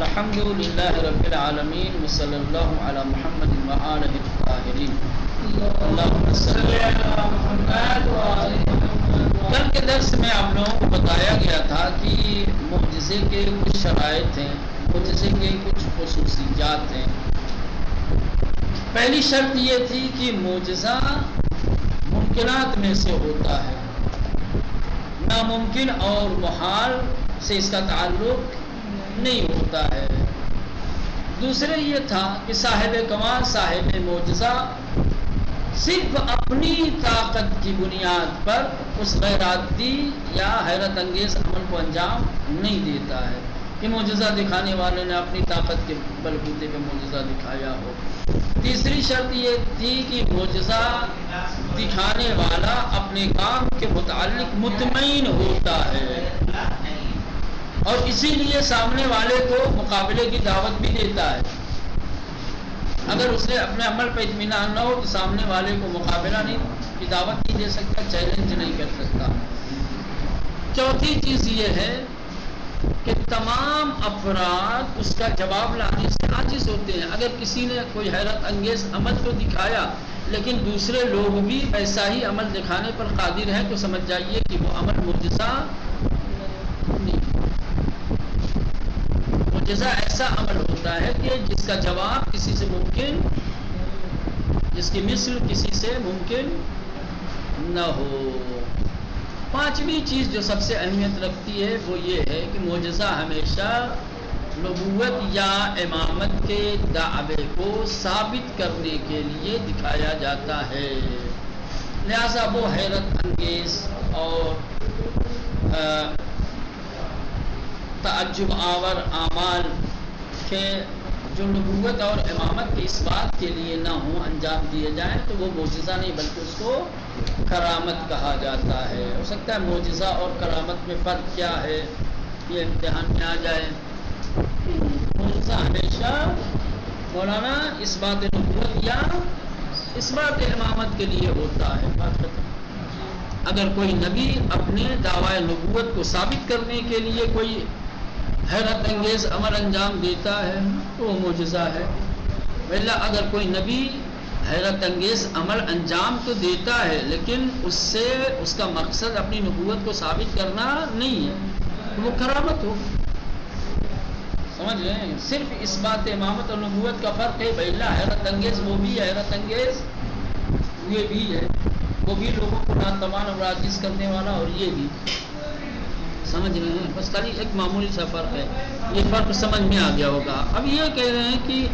الحمد للہ رب العالمین وصلی اللہ علی محمد وآلہ الطاہرین اللہم صلی علی محمد وآلہ محمد۔ کل کے درس میں آپ لوگوں کو بتایا گیا تھا کہ معجزے کے کچھ شرائط ہیں، معجزے کے کچھ خصوصیات ہیں۔ پہلی شرط یہ تھی کہ معجزہ ممکنات میں سے ہوتا ہے، ناممکن اور محال سے اس کا تعلق نہیں ہوتا ہے۔ دوسرے یہ تھا کہ صاحب کمال، صاحب معجزہ صرف اپنی طاقت کی بنیاد پر اس غیر عادی یا حیرت انگیز عمل کو انجام نہیں دیتا ہے کہ معجزہ دکھانے والے نے اپنی طاقت کے بلبوتے پہ معجزہ دکھایا ہو۔ تیسری شرط یہ تھی کہ معجزہ دکھانے والا اپنے کام کے متعلق مطمئن ہوتا ہے اور اسی لیے سامنے والے کو مقابلے کی دعوت بھی دیتا ہے۔ اگر اس نے اپنے عمل پہ اطمینان نہ ہو تو سامنے والے کو مقابلہ کی دعوت نہیں دے سکتا، چیلنج نہیں کر سکتا۔ چوتھی چیز یہ ہے کہ تمام افراد اس کا جواب لانے سے عاجز ہوتے ہیں۔ اگر کسی نے کوئی حیرت انگیز عمل تو دکھایا لیکن دوسرے لوگ بھی ایسا ہی عمل دکھانے پر قادر ہیں تو سمجھ جائیے کہ وہ عمل معجزہ نہیں۔ معجزہ ایسا عمل ہوتا ہے کہ جس کا جواب کسی سے ممکن، جس کی مثل کسی سے ممکن نہ ہو۔ پانچویں چیز جو سب سے اہمیت رکھتی ہے وہ یہ ہے کہ معجزہ ہمیشہ نبوت یا امامت کے دعوے کو ثابت کرنے کے لیے دکھایا جاتا ہے، لہذا وہ حیرت انگیز اور تعجب آور اعمال کے جو نبوت اور امامت کے اس بات کے لیے نہ ہوں، انجام دیے جائیں تو وہ معجزہ نہیں بلکہ اس کو کرامت کہا جاتا ہے۔ ہو سکتا ہے معجزہ اور کرامت میں فرق کیا ہے یہ امتحان میں آ جائے۔ معجزہ ہمیشہ مولانا اس بات نبوت یا اس بات امامت کے لیے ہوتا ہے۔ بات ختم۔ اگر کوئی نبی اپنے دعوی نبوت کو ثابت کرنے کے لیے کوئی حیرت انگیز عمل انجام دیتا ہے تو وہ معجزہ ہے، ولا اگر کوئی نبی حیرت انگیز عمل انجام تو دیتا ہے لیکن اس سے اس کا مقصد اپنی نبوت کو ثابت کرنا نہیں ہے تو وہ کرامت ہو۔ سمجھ لیں، صرف اس بات امامت اور نبوت کا فرق ہے۔ بھلا حیرت انگیز وہ بھی حیرت انگیز یہ بھی ہے، وہ بھی لوگوں کو ناتوان اور عاجز کرنے والا، اور یہ بھی سمجھ رہے ہیں۔ بس خالی ایک معمولی سا فرق ہے، یہ فرق سمجھ میں آ گیا ہوگا۔ اب یہ کہہ رہے ہیں کہ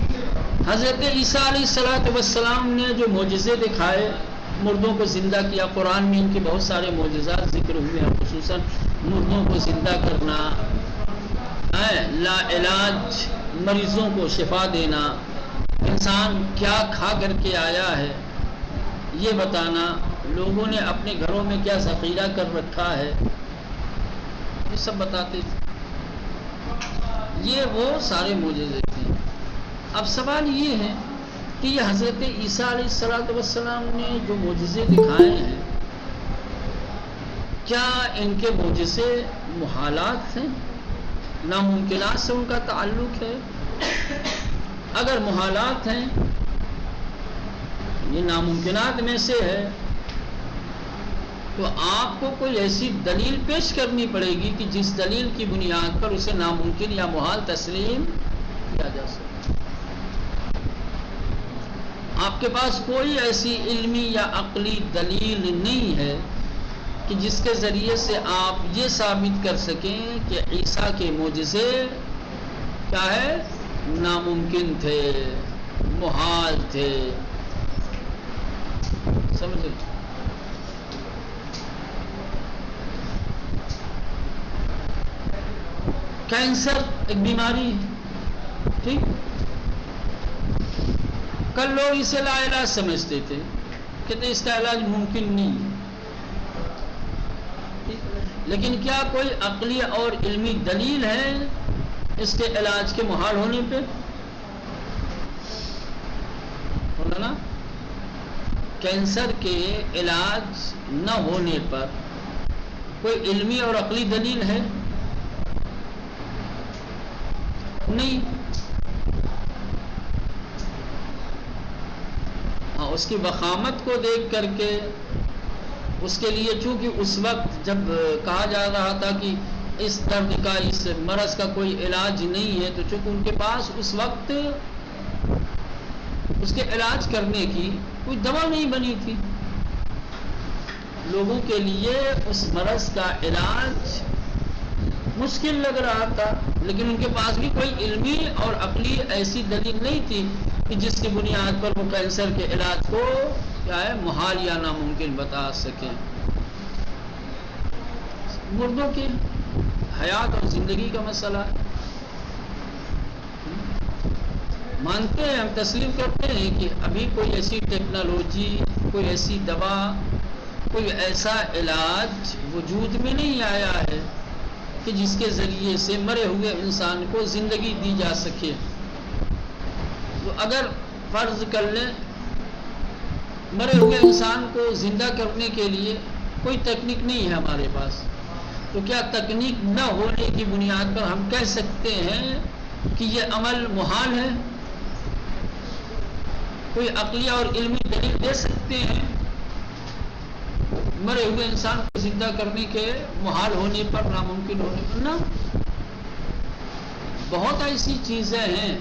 حضرت عیسیٰ علیہ السلام نے جو معجزے دکھائے، مردوں کو زندہ کیا، قرآن میں ان کے بہت سارے معجزات ذکر ہوئے ہیں، خصوصاً مردوں کو زندہ کرنا، لا علاج مریضوں کو شفا دینا، انسان کیا کھا کر کے آیا ہے یہ بتانا، لوگوں نے اپنے گھروں میں کیا ذخیرہ کر رکھا ہے یہ سب بتاتے تھے۔ یہ وہ سارے معجزے تھے۔ اب سوال یہ ہے کہ یہ حضرت عیسیٰ علیہ السلام نے جو معجزے دکھائے ہیں کیا ان کے معجزے محالات ہیں، ناممکنات سے ان کا تعلق ہے؟ اگر محالات ہیں، یہ ناممکنات میں سے ہے، تو آپ کو کوئی ایسی دلیل پیش کرنی پڑے گی کہ جس دلیل کی بنیاد پر اسے ناممکن یا محال تسلیم کیا جا سکے۔ آپ کے پاس کوئی ایسی علمی یا عقلی دلیل نہیں ہے کہ جس کے ذریعے سے آپ یہ ثابت کر سکیں کہ عیسیٰ کے معجزے کیا ہے، ناممکن تھے، محال تھے۔ سمجھے؟ کینسر ایک بیماری ہے، ٹھیک، کل لوگ اسے لا علاج سمجھتے تھے، کہتے اس کا علاج ممکن نہیں ہے، لیکن کیا کوئی عقلی اور علمی دلیل ہے اس کے علاج کے محال ہونے پہ؟ نا کینسر کے علاج نہ ہونے پر کوئی علمی اور عقلی دلیل ہے؟ نہیں. ہاں اس کی وخامت کو دیکھ کر کے اس کے لیے، چونکہ اس وقت جب کہا جا رہا تھا کہ اس درد کا، اس مرض کا کوئی علاج نہیں ہے، تو چونکہ ان کے پاس اس وقت اس کے علاج کرنے کی کوئی دوا نہیں بنی تھی، لوگوں کے لیے اس مرض کا علاج مشکل لگ رہا تھا، لیکن ان کے پاس بھی کوئی علمی اور عقلی ایسی دلیل نہیں تھی کہ جس کی بنیاد پر وہ کینسر کے علاج کو کیا ہے محال یا ناممکن بتا سکیں. مردوں کی حیات اور زندگی کا مسئلہ مانتے ہیں، ہم تسلیم کرتے ہیں کہ ابھی کوئی ایسی ٹیکنالوجی، کوئی ایسی دوا، کوئی ایسا علاج وجود میں نہیں آیا ہے کہ جس کے ذریعے سے مرے ہوئے انسان کو زندگی دی جا سکے. تو اگر فرض کر لیں مرے ہوئے انسان کو زندہ کرنے کے لیے کوئی تکنیک نہیں ہے ہمارے پاس، تو کیا تکنیک نہ ہونے کی بنیاد پر ہم کہہ سکتے ہیں کہ یہ عمل محال ہے؟ کوئی عقلی اور علمی دلیل دے سکتے ہیں مرے ہوئے انسان کو زندہ کرنے کے محال ہونے پر، ناممکن ہونے پر؟ نہ. بہت ایسی چیزیں ہیں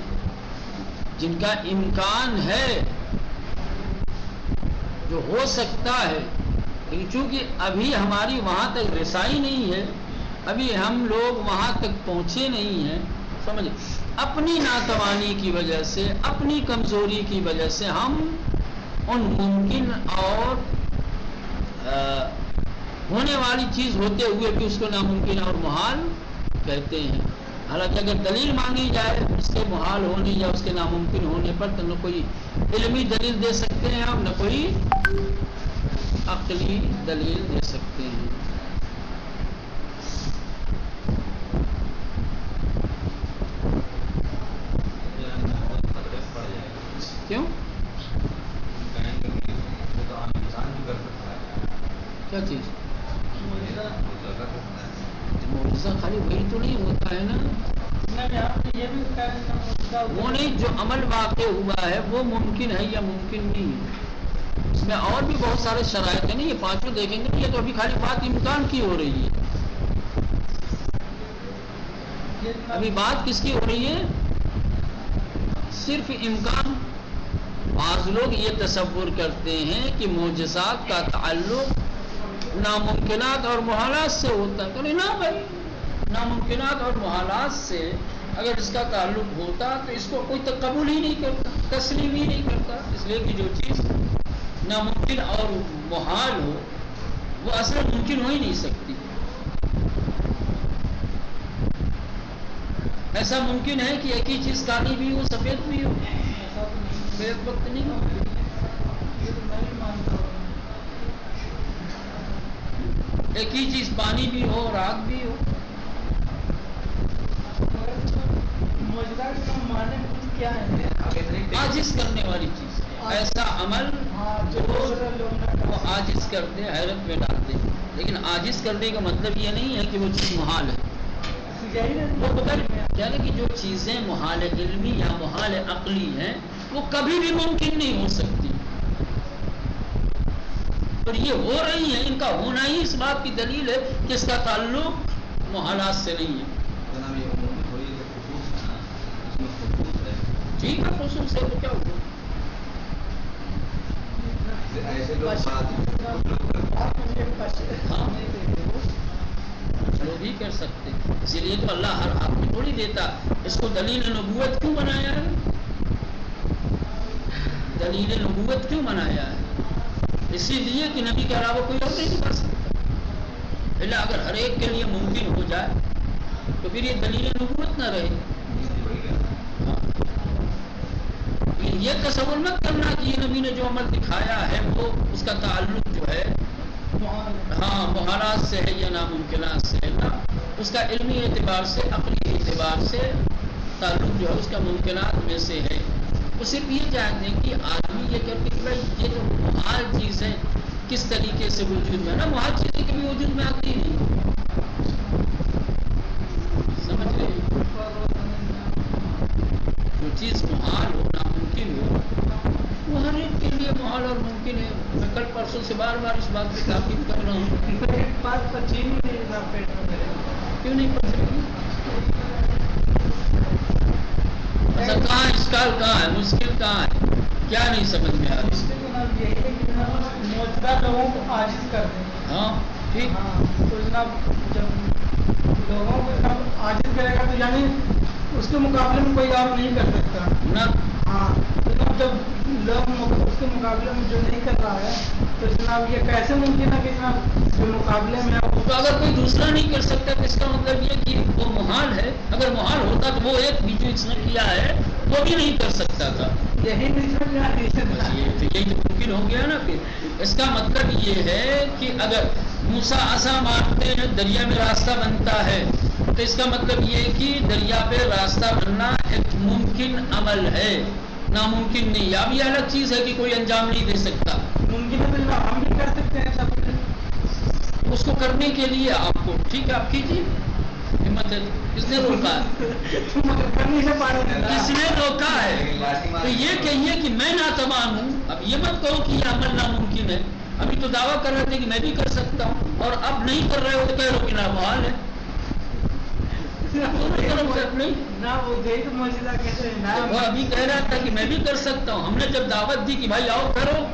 جن کا امکان ہے، جو ہو سکتا ہے، لیکن چونکہ ابھی ہماری وہاں تک رسائی نہیں ہے، ابھی ہم لوگ وہاں تک پہنچے نہیں ہیں. سمجھے؟ اپنی ناتوانی کی وجہ سے، اپنی کمزوری کی وجہ سے ہم ان ممکن اور ہونے والی چیز ہوتے ہوئے بھی اس کو ناممکن اور محال کہتے ہیں. حالانکہ اگر دلیل مانگی جائے اس کے محال ہونے یا اس کے ناممکن ہونے پر، تو نہ کوئی علمی دلیل دے سکتے ہیں ہم، نہ کوئی عقلی دلیل دے سکتے ہیں. کیوں؟ کیا چیز؟ معجزہ خالی وہی تو نہیں ہوتا ہے نا، وہ نہیں جو عمل واقع ہوا ہے وہ ممکن ہے یا ممکن نہیں ہے. اس میں اور بھی بہت سارے شرائط ہیں نا، یہ پانچوں دیکھیں گے. یہ تو ابھی خالی بات امکان کی ہو رہی ہے. ابھی بات کس کی ہو رہی ہے؟ صرف امکان. بعض لوگ یہ تصور کرتے ہیں کہ معجزات کا تعلق ناممکنات اور محالات سے ہوتا ہے. کہ نہ بھائی، ناممکنات اور محالات سے اگر اس کا تعلق ہوتا تو اس کو کوئی قبول ہی نہیں کرتا، تسلیم ہی نہیں کرتا. اس لیے کہ جو چیز ناممکن اور محال ہو وہ اصلا ممکن ہو ہی نہیں سکتی. ایسا ممکن ہے کہ ایک ہی چیز کالی بھی ہو سفید بھی ہو؟ ایک وقت نہیں ہو. ایک ہی چیز پانی بھی ہو، راگ بھی ہو. عاجز کرنے والی چیز، ایسا عمل جو وہ عاجز کر دے، حیرت میں ڈال دے. لیکن عاجز کرنے کا مطلب یہ نہیں ہے کہ وہ چیز محال ہے. وہ یعنی کہ جو چیزیں محال علمی یا محال عقلی ہیں وہ کبھی بھی ممکن نہیں ہو سکتی، اور یہ ہو رہی ہیں. ان کا ہونا ہی اس بات کی دلیل ہے کہ اس کا تعلق محالات سے نہیں ہے. ٹھیک ہے، خصوص ہے تو کیا ہوگا؟ ہاں وہ بھی کر سکتے. اسی لیے تو اللہ ہر آدمی تھوڑی دیتا. اس کو دلیل نبوت کیوں بنایا ہے؟ دلیل نبوت کیوں بنایا ہے؟ اسی لیے کہ نبی کے علاوہ کوئی اور نہیں کر سکتا. اللہ اگر ہر ایک کے لیے ممکن ہو جائے تو پھر یہ دلیل نبوت نہ رہے. یہ تصور مت کرنا کہ یہ نبی نے جو عمل دکھایا ہے وہ اس کا تعلق جو ہے محالات سے ہے یا ناممکنات سے ہے. نا، اس کا علمی اعتبار سے، عقلی اعتبار سے تعلق جو ہے اس کا ممکنات میں سے ہے. وہ صرف یہ چاہتے ہیں کہ آدمی یہ کہتے کہ بھائی یہ جو محال چیز ہے کس طریقے سے وجود میں ہے. نا، محال چیزیں کبھی وجود میں آتی نہیں. سمجھ رہے ہیں؟ چیز محال ہو ناممکن ہو وہ ہر ایک کے لیے محال اور ممکن ہے. میں کل پرسوں سے بار بار اس بات پہ تاکید کر رہا ہوں. بات پر چین ہی نہیں جناب پیٹ میں کرے کیوں نہیں پڑھ سکتی؟ اچھا کہاں اشکال کہاں ہے؟ مشکل کہاں ہے؟ کیا نہیں سمجھ میں آ رہی؟ مشکل جناب یہی ہے کہ جناب موجودہ لوگوں کو عاجز کر دیں. ہاں ٹھیک. ہاں تو جناب جب لوگوں کو جب عاجز کرے گا تو یعنی اس کے مقابلے میں کوئی اور نہیں کر سکتا نہ. ہاں جناب جب لوگ اس کے مقابلے میں جو نہیں کر رہا ہے تو جناب یہ کیسے ممکن ہے کہ جناب جو مقابلے میں تو اگر کوئی دوسرا نہیں کر سکتا تو اس کا مطلب یہ کہ وہ محال ہے. اگر محال ہوتا تو وہ ایک بھی جو اس نے کیا ہے وہ بھی نہیں کر سکتا تھا. یہی نہیں سمجھ میں آ رہی ہے. یہی تو ممکن ہو گیا نا. پھر اس کا مطلب یہ ہے کہ اگر موسیٰ عصا مارتے ہیں دریا میں راستہ بنتا ہے تو اس کا مطلب یہ ہے کہ دریا پہ راستہ بننا ایک ممکن عمل ہے، ناممکن نہیں. اب یہ الگ چیز ہے کہ کوئی انجام نہیں دے سکتا. ممکن ہے تو ہم بھی کر سکتے ہیں سب اس کو کرنے کے لیے آپ کو ٹھیک ہے آپ کیجیے. ہمت ہے. کس نے روکا ہے؟ کس نے روکا ہے؟ تو یہ کہیے کہ میں ناتوان ہوں. اب یہ مت کہو کہ یہ عمل ناممکن ہے. ابھی تو دعویٰ کر رہے تھے کہ میں بھی کر سکتا ہوں اور اب نہیں کر رہے ہو تو کہہ رہو کہ نامحال ہے. وہ ابھی کہہ رہا تھا کہ میں بھی کر سکتا ہوں. ہم نے جب دعوت دی کہ بھائی آؤ کرو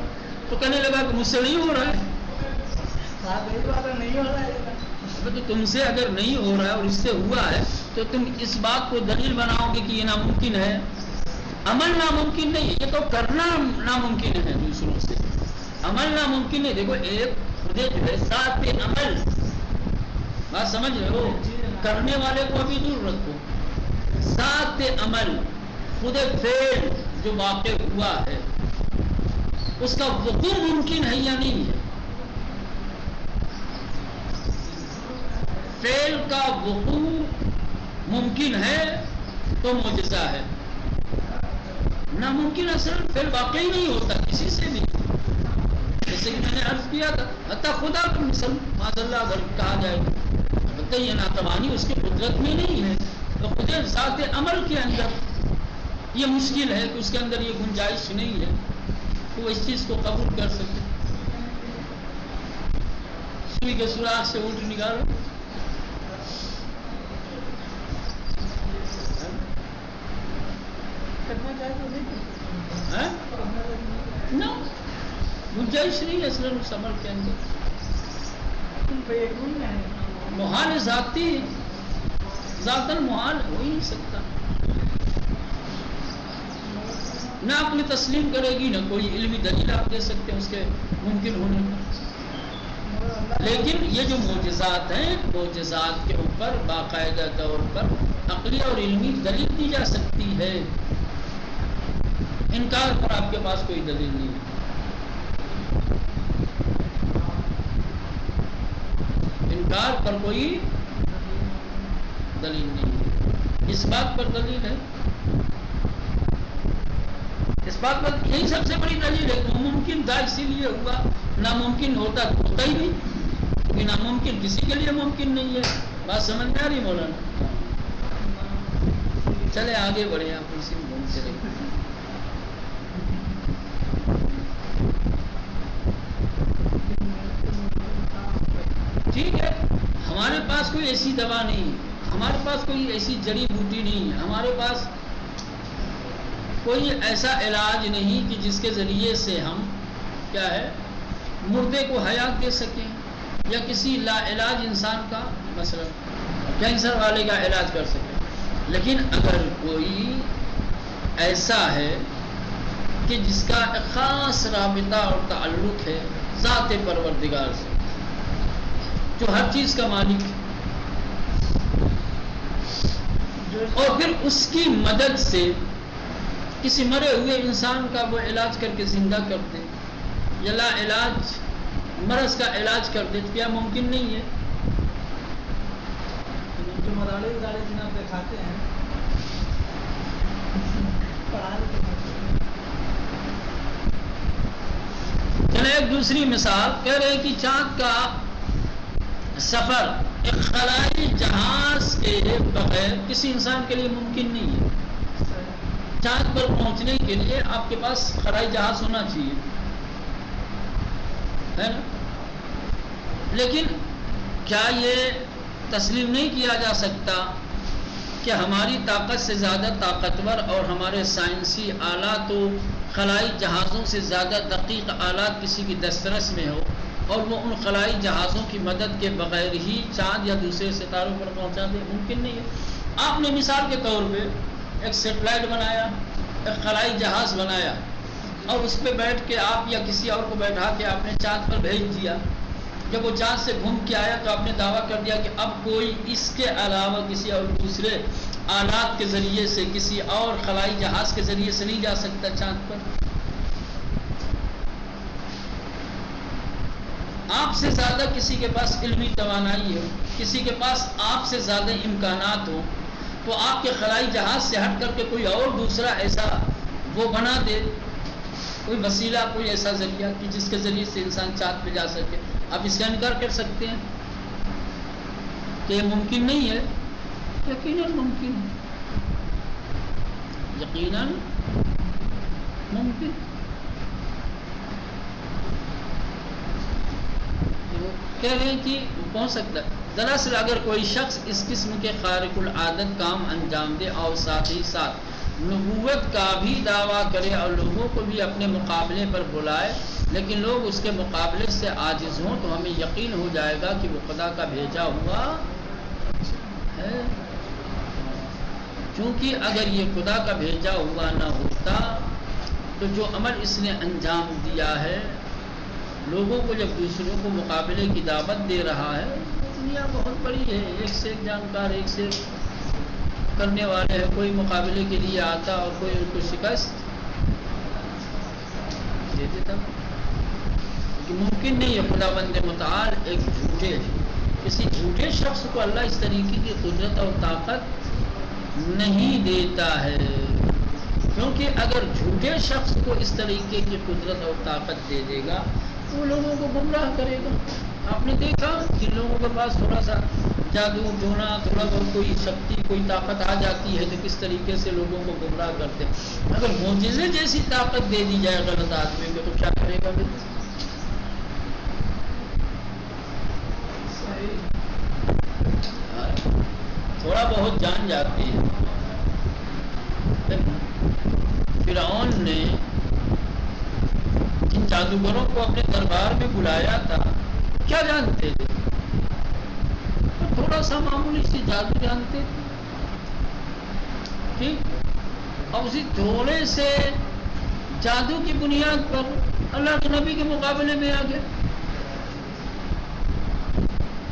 تو کہنے لگا کہ مجھ سے نہیں ہو رہا ہے. نہیں ہو رہا ہے. تو تم سے اگر نہیں ہو رہا ہے اور اس سے ہوا ہے تو تم اس بات کو دلیل بناؤ گے کہ یہ ناممکن ہے. عمل ناممکن نہیں ہے، یہ تو کرنا ناممکن ہے دوسروں سے. عمل ناممکن ہے. دیکھو ایک خودے جو ہے ساتھ عمل بات سمجھ رہے ہو. کرنے والے کو ابھی دور رکھو. ساتھ عمل خود فعل جو واقع ہوا ہے اس کا وقوع ممکن ہے یا نہیں ہے؟ فعل کا وقوع ممکن ہے تو معجزہ ہے. ناممکن اصل فعل واقعی نہیں ہوتا کسی سے بھی. جیسے کہ میں نے عرض کیا تھا حتیٰ خدا کا مثل معاذ اللہ اگر کہا جائے تو یہ ناتوانی اس کی قدرت میں نہیں ہے. تو خود ذات عمل کے اندر یہ مشکل ہے کہ اس کے اندر یہ گنجائش نہیں ہے کہ وہ اس چیز کو قبول کر سکے. سوئی کے سوراخ سے اونٹ نکالو. گنجائش نہیں ہے اصل اس عمل کے اندر. محال ذاتی ذاتاً محال ہو ہی نہیں سکتا. نہ اپنی تسلیم کرے گی نہ کوئی علمی دلیل آپ دے سکتے ہیں اس کے ممکن ہونے کا. لیکن یہ جو معجزات ہیں معجزات کے اوپر باقاعدہ طور پر عقلی اور علمی دلیل دی جا سکتی ہے. انکار پر آپ کے پاس کوئی دلیل نہیں ہے. انکار پر کوئی دلیل نہیں ہے. اس بات پر دلیل ہے. اس بات پر یہی سب سے بڑی دلیل ہے کہ ممکن تھا اسی لیے ہوا. ناممکن ہوتا تو ہوتا ہی نہیں کیونکہ ناممکن کسی کے لیے ممکن نہیں ہے. بات سمجھ میں آ رہی مولانا؟ چلے آگے بڑھے. آپ اسی میں گھومتے رہے. ٹھیک ہے. ہمارے پاس کوئی ایسی دوا نہیں، ہمارے پاس کوئی ایسی جڑی بوٹی نہیں ہے، ہمارے پاس کوئی ایسا علاج نہیں کہ جس کے ذریعے سے ہم کیا ہے مردے کو حیات دے سکیں یا کسی لا علاج انسان کا مثلا کینسر والے کا علاج کر سکیں. لیکن اگر کوئی ایسا ہے کہ جس کا ایک خاص رابطہ اور تعلق ہے ذات پروردگار سے جو ہر چیز کا مالک ہے اور پھر اس کی مدد سے کسی مرے ہوئے انسان کا وہ علاج کر کے زندہ کرتے یا لا علاج مرض کا علاج کر دے، کیا ممکن نہیں ہے؟ جو مدارے جناب دکھاتے ہیں چلے ایک دوسری مثال کہہ رہے ہیں کہ چاند کا سفر ایک خلائی جہاز کے بغیر کسی انسان کے لیے ممکن نہیں ہے. چاند پر پہنچنے کے لیے آپ کے پاس خلائی جہاز ہونا چاہیے، ہے نا؟ لیکن کیا یہ تسلیم نہیں کیا جا سکتا کہ ہماری طاقت سے زیادہ طاقتور اور ہمارے سائنسی آلات و خلائی جہازوں سے زیادہ دقیق آلات کسی کی دسترس میں ہو اور وہ ان خلائی جہازوں کی مدد کے بغیر ہی چاند یا دوسرے ستاروں پر پہنچا دے؟ ممکن نہیں ہے۔ آپ نے مثال کے طور پہ ایک سیٹلائٹ بنایا، ایک خلائی جہاز بنایا، اور اس پہ بیٹھ کے آپ یا کسی اور کو بیٹھا کے آپ نے چاند پر بھیج دیا۔ جب وہ چاند سے گھوم کے آیا تو آپ نے دعویٰ کر دیا کہ اب کوئی اس کے علاوہ کسی اور دوسرے آلات کے ذریعے سے، کسی اور خلائی جہاز کے ذریعے سے نہیں جا سکتا چاند پر۔ آپ سے زیادہ کسی کے پاس علمی توانائی ہو، کسی کے پاس آپ سے زیادہ امکانات ہو، تو آپ کے خلائی جہاز سے ہٹ کر کے کوئی اور دوسرا ایسا وہ بنا دے، کوئی وسیلہ، کوئی ایسا ذریعہ کہ جس کے ذریعے سے انسان چاند پہ جا سکے۔ آپ اس کا انکار کر سکتے ہیں کہ یہ ممکن نہیں ہے؟ یقیناً ممکن ہے، یقیناً ممکن۔ کہہ رہے ہیں کہ پہنچ سکتا ہے۔ دراصل اگر کوئی شخص اس قسم کے خارق العادت کام انجام دے اور ساتھ ہی ساتھ نبوت کا بھی دعویٰ کرے اور لوگوں کو بھی اپنے مقابلے پر بلائے، لیکن لوگ اس کے مقابلے سے عاجز ہوں، تو ہمیں یقین ہو جائے گا کہ وہ خدا کا بھیجا ہوا ہے، کیونکہ اگر یہ خدا کا بھیجا ہوا نہ ہوتا تو جو عمل اس نے انجام دیا ہے، لوگوں کو جب دوسروں کو مقابلے کی دعوت دے رہا ہے، دنیا بہت بڑی ہے، ایک سے ایک جانکار، ایک سے ایک کرنے والے ہیں، کوئی مقابلے کے لیے آتا اور کوئی ان کو شکست دے دیتا۔ کہ ممکن نہیں ہے خدا بند متعال ایک جھوٹے، کسی جھوٹے شخص کو اللہ اس طریقے کی قدرت اور طاقت نہیں دیتا ہے، کیونکہ اگر جھوٹے شخص کو اس طریقے کی قدرت اور طاقت دے دے گا تو وہ لوگوں کو گمراہ کرے گا۔ آپ نے دیکھا جن لوگوں کے پاس تھوڑا سا جادو ٹونا، تھوڑا بہت کوئی شکتی، کوئی طاقت آ جاتی ہے تو کس طریقے سے لوگوں کو گمراہ کرتے ہیں۔ اگر معجزے جیسی طاقت دے دی جائے غلط آدمی کو تو کیا کرے گا؟ تھوڑا بہت جان جاتی ہے۔ فرعون نے جن جادوگروں کو اپنے دربار میں بلایا تھا، کیا جانتے تھے؟ تھوڑا سا معمولی سی جادو جانتے تھے، ٹھیک؟ اور اسی تھوڑے سے جادو کی بنیاد پر اللہ کے نبی کے مقابلے میں آ گئے،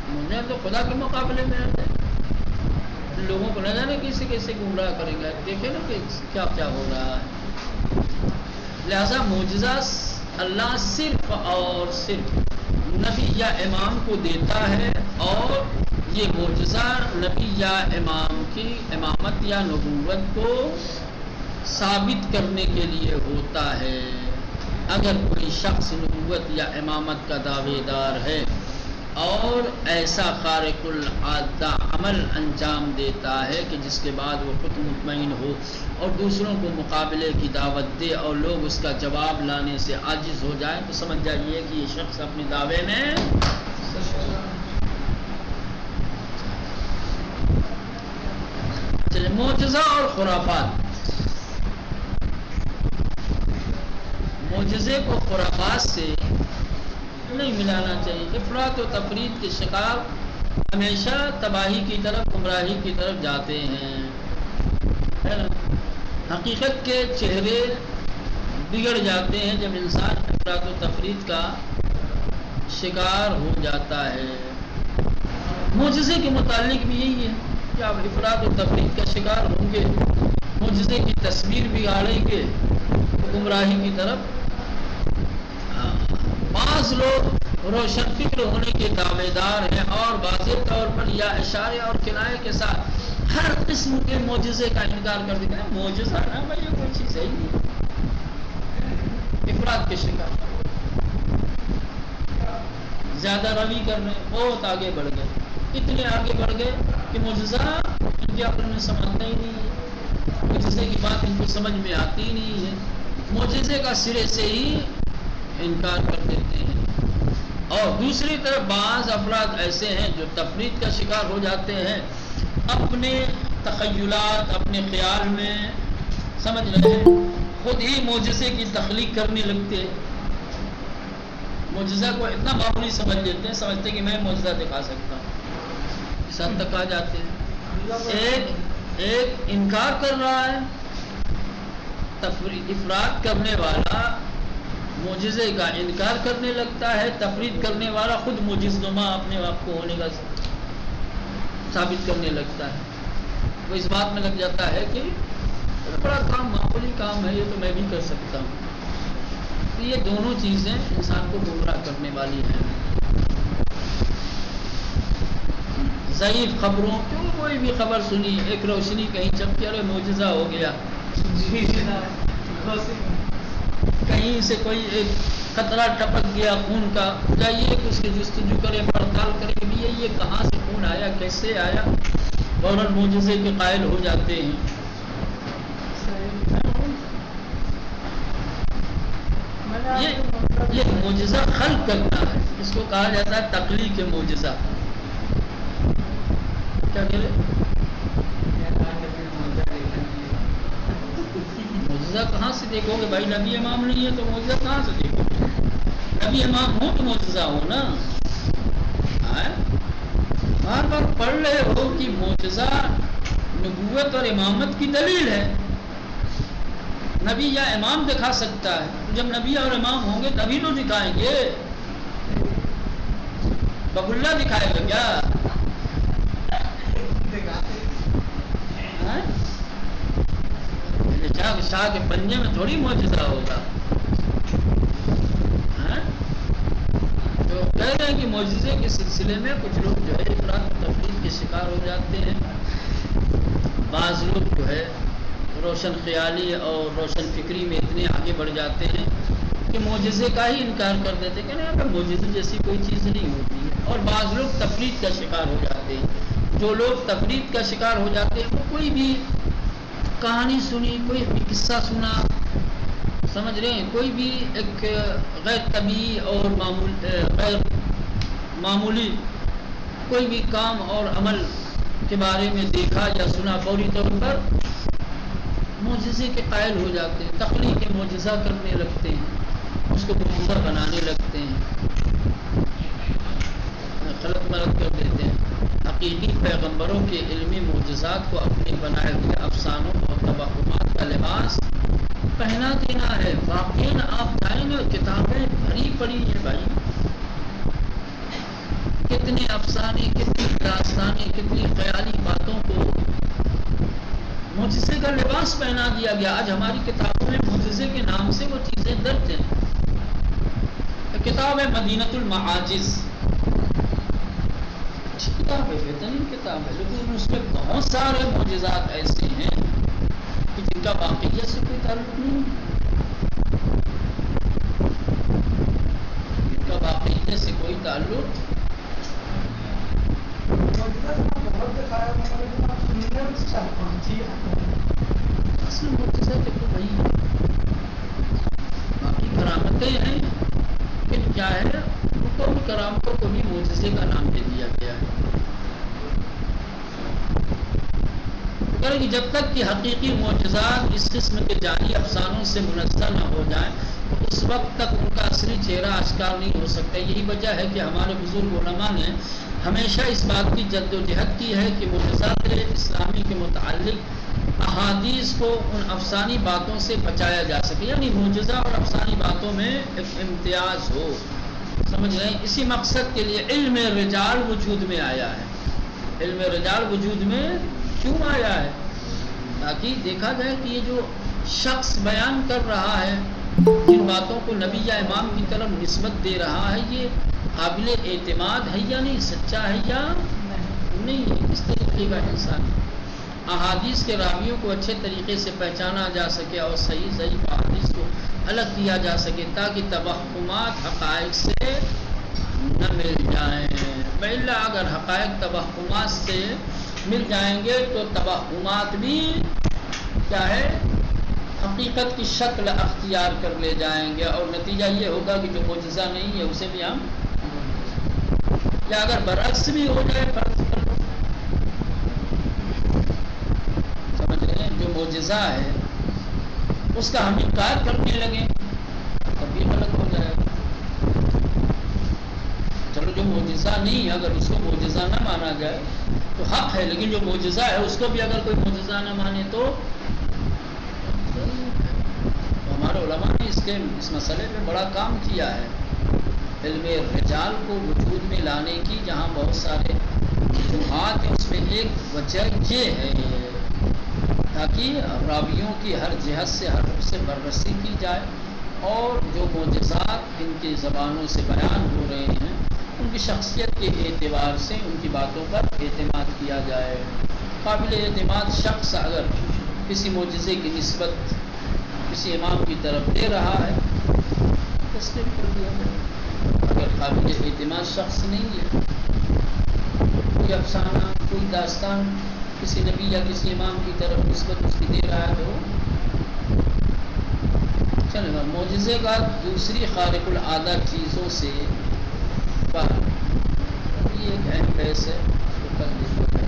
مجھے تو خدا کے مقابلے میں آ گئے۔ لوگوں کو نہ جانے کیسے کیسے گمراہ کریں گے، دیکھیں نا کہ کیا کیا ہو رہا ہے۔ لہذا معجزہ اللہ صرف اور صرف نبی یا امام کو دیتا ہے، اور یہ معجزہ نبی یا امام کی امامت یا نبوت کو ثابت کرنے کے لیے ہوتا ہے۔ اگر کوئی شخص نبوت یا امامت کا دعوے دار ہے اور ایسا خارق العادہ عمل انجام دیتا ہے کہ جس کے بعد وہ خود مطمئن ہو اور دوسروں کو مقابلے کی دعوت دے اور لوگ اس کا جواب لانے سے عاجز ہو جائیں، تو سمجھ جائیے کہ یہ شخص اپنے دعوے میں معجزہ اور خرافات۔ معجزے کو خرافات سے نہیں ملانا چاہیے۔ افراط و تفرید کے شکار ہمیشہ تباہی کی طرف، گمراہی کی طرف جاتے ہیں، ہے نا؟ حقیقت کے چہرے بگڑ جاتے ہیں جب انسان افراط و تفرید کا شکار ہو جاتا ہے۔ معجزے کے متعلق بھی یہی ہے کہ آپ افراط و تفرید کا شکار ہوں گے، معجزے کی تصویر بگاڑیں گے تو گمراہی کی طرف۔ بعض لوگ روشن فکر ہونے کے دعوے دار ہیں اور واضح طور پر یا اشارے اور کنایے کے ساتھ ہر قسم کے معجزے کا انکار کر دیتے ہیں۔ معجزہ نا بھائی، یہ کوئی چیز ہے ہی نہیں۔ افراد کے شکار زیادہ روی کرنے، بہت آگے بڑھ گئے، اتنے آگے بڑھ گئے کہ معجزہ ان کے عقل میں سمجھتا ہی نہیں ہے۔ معجزے کی بات ان کو سمجھ میں آتی نہیں ہے، معجزے کا سرے سے ہی انکار کر دیتے ہیں۔ اور دوسری طرف بعض افراد ایسے ہیں جو تفرید کا شکار ہو جاتے ہیں، اپنے تخیلات، اپنے خیال میں، سمجھ رہے ہیں، خود ہی معجزے کی تخلیق کرنے لگتے ہیں، معجزہ کو اتنا معمولی سمجھ لیتے ہیں، سمجھتے ہیں کہ میں معجزہ دکھا سکتا ہوں، اس حد تک آ جاتے ہیں۔ ایک انکار کر رہا ہے، افراد کرنے والا معجزے کا انکار کرنے لگتا ہے، تفرید کرنے والا خود معجز نما اپنے آپ کو ہونے کا ثابت کرنے لگتا ہے۔ وہ اس بات میں لگ جاتا ہے کہ بڑا کام، معمولی کام ہے، یہ تو میں بھی کر سکتا ہوں۔ تو یہ دونوں چیزیں انسان کو گمراہ کرنے والی ہیں۔ ضعیف خبروں، کیوں کوئی بھی خبر سنی، ایک روشنی کہیں چمکی، ارے معجزہ ہو گیا، کہیں سے کوئی ایک قطرہ ٹپک گیا خون کا، جائیے کہ اس کی جستجو کرے، پڑتال کرے کہ یہ کہاں سے خون آیا، کیسے آیا، فوراً معجزے کے قائل ہو جاتے ہیں۔ یہ معجزہ خلق کرنا ہے، اس کو کہا جاتا ہے تخلیق معجزہ۔ کیا کہہ رہے؟ معجزہ کہاں سے دیکھو گے بھائی؟ نبی امام نہیں ہے تو معجزہ کہاں سے دیکھو گے؟ نبی امام ہو تو معجزہ ہو نا۔ بار بار پڑھ رہے ہو کہ معجزہ نبوت اور امامت کی دلیل ہے، نبی یا امام دکھا سکتا ہے، جب نبی اور امام ہوں گے تبھی تو دکھائیں گے، ببلا دکھائے گا کیا؟ شاہ کے پنجے میں تھوڑی معجزہ ہوگا۔ تو کہہ رہے ہیں کہ معجزے کے سلسلے میں کچھ لوگ جو ہے افراط و تفریط کے شکار ہو جاتے ہیں، بعض لوگ جو ہے روشن خیالی اور روشن فکری میں اتنے آگے بڑھ جاتے ہیں کہ معجزے کا ہی انکار کر دیتے ہیں کہ نہیں، معجزے جیسی کوئی چیز نہیں ہوتی ہے، اور بعض لوگ تفریط کا شکار ہو جاتے ہیں۔ جو لوگ تفریط کا شکار ہو جاتے ہیں وہ کوئی بھی کہانی سنی، کوئی بھی قصہ سنا، سمجھ رہے ہیں، کوئی بھی ایک غیر طبیعی اور غیر معمولی کوئی بھی کام اور عمل کے بارے میں دیکھا یا سنا، فوری طور پر معجزے کے قائل ہو جاتے ہیں، تخلیق معجزہ کرنے لگتے ہیں، اس کو معجزہ بنانے لگتے ہیں، خلق ملت کر دیتے ہیں۔ حقیقی پیغمبروں کے علمی معجزات کو اپنے بنائے ہوئے افسانوں اور توہمات کا لباس پہنا دینا ہے۔ واقعی آپ جائیں گے، کتابیں بھری پڑی ہیں بھائی، کتنے افسانے، کتنی داستانیں، کتنی خیالی باتوں کو معجزے کا لباس پہنا دیا گیا۔ آج ہماری کتابوں میں معجزے کے نام سے وہ چیزیں درج ہیں۔ کتاب ہے مدینۃ المعاجز، اچھی کتاب ہے، بہترین کتاب ہے، لیکن اس میں بہت سارے معجزات ایسے ہیں کہ جن کا واقعیت سے کوئی تعلق نہیں، جن کا واقعیت سے کوئی تعلق۔ اصل معجزہ دیکھو بھائی، باقی کرامتیں ہیں، لیکن کیا ہے، ان کو ان کرامتوں کو بھی معجزے کا نام دے دیا گیا ہے۔ کہ جب تک کہ حقیقی معجزات اس قسم کے جعلی افسانوں سے منزہ نہ ہو جائیں تو اس وقت تک ان کا اصلی چہرہ آشکار نہیں ہو سکتا۔ یہی وجہ ہے کہ ہمارے بزرگ علماء نے ہمیشہ اس بات کی جد و جہد کی ہے کہ معجزات اسلامی کے متعلق احادیث کو ان افسانی باتوں سے بچایا جا سکے، یعنی معجزہ اور افسانی باتوں میں ایک امتیاز ہو، سمجھ رہے ہیں؟ اسی مقصد کے لیے علم رجال وجود میں آیا ہے۔ علم رجال وجود میں کیوں آیا ہے؟ تاکہ دیکھا جائے کہ یہ جو شخص بیان کر رہا ہے، جن باتوں کو نبی یا امام کی طرف نسبت دے رہا ہے، یہ قابل اعتماد ہے یا نہیں، سچا ہے یا نہیں ہے، اس طریقے کا انسان۔ احادیث کے راویوں کو اچھے طریقے سے پہچانا جا سکے اور صحیح ضعیف احادیث کو الگ کیا جا سکے تاکہ توہمات حقائق سے نہ مل جائیں۔ پہلا اگر حقائق توہمات سے مل جائیں گے تو توہمات بھی کیا ہے، حقیقت کی شکل اختیار کر لے جائیں گے، اور نتیجہ یہ ہوگا کہ جو معجزہ نہیں ہے اسے بھی ہم، یا اگر برعکس بھی ہو جائے فرض کر لو، سمجھ رہے ہیں، جو معجزہ ہے اس کا ہم انکار کرنے لگیں تب بھی غلط ہو جائے گا۔ چلو جو معجزہ نہیں ہے اگر اس کو معجزہ نہ مانا جائے تو حق ہے، لیکن جو معجزہ ہے اس کو بھی اگر کوئی معجزہ نہ مانے تو ہمارے علماء نے اس مسئلے پہ بڑا کام کیا ہے، علم رجال کو وجود میں لانے کی، جہاں بہت سارے وجوہات ہیں اس میں ایک وجہ یہ ہے تاکہ راویوں کی ہر جہت سے ہر رخ سے بررسی کی جائے، اور جو معجزات ان کی زبانوں سے بیان ہو رہے ہیں ان کی شخصیت کے اعتبار سے ان کی باتوں پر اعتماد کیا جائے۔ قابل اعتماد شخص اگر کسی معجزے کی نسبت کسی امام کی طرف دے رہا ہے تسلیم کر دیا جائے، اگر قابل اعتماد شخص نہیں ہے، کوئی افسانہ کوئی داستان کسی نبی یا کسی امام کی طرف نسبت اس کی دے رہا ہے تو چلے گا۔ معجزے کا دوسری خارق العادہ چیزوں سے یہ ایک اہم بحث ہے، اس کو کل دیکھو۔